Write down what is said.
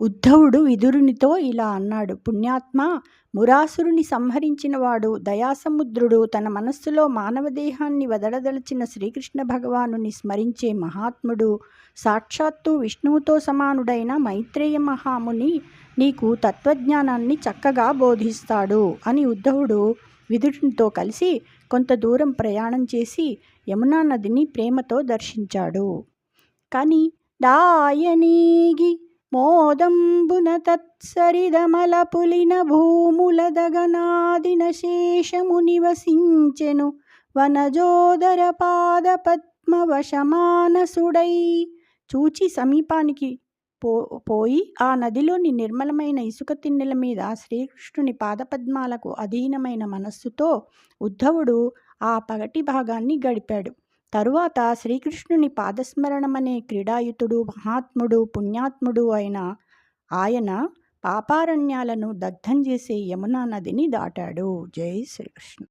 ఉద్ధవుడు విదురునితో ఇలా అన్నాడు. పుణ్యాత్మా, మురాసురుని సంహరించినవాడు దయాసముద్రుడు, తన మనస్సులో మానవదేహాన్ని వదలదలచిన శ్రీకృష్ణ భగవానుని స్మరించే మహాత్ముడు, సాక్షాత్తు విష్ణువుతో సమానుడైన మైత్రేయ మహాముని నీకు తత్వజ్ఞానాన్ని చక్కగా బోధిస్తాడు అని ఉద్ధవుడు విదురునితో కలిసి కొంత దూరం ప్రయాణం చేసి యమునా నదిని ప్రేమతో దర్శించాడు. కానీ దాయనీగి మోదంబున తత్సరిదమల పులిన భూములదగనాదిన శేషము నివసించెను వనజోదర పాద పద్మవశమానసుడై. చూచి సమీపానికి పోయి ఆ నదిలోని నిర్మలమైన ఇసుక తిన్నెల మీద శ్రీకృష్ణుని పాదపద్మాలకు అధీనమైన మనస్సుతో ఉద్ధవుడు ఆ పగటి భాగాన్ని గడిపాడు. తరువాత శ్రీకృష్ణుని పాదస్మరణమనే క్రీడాయుతుడు, మహాత్ముడు, పుణ్యాత్ముడు అయిన ఆయన పాపారణ్యాలను దగ్ధం చేసే యమునా నదిని దాటాడు. జై శ్రీకృష్ణ.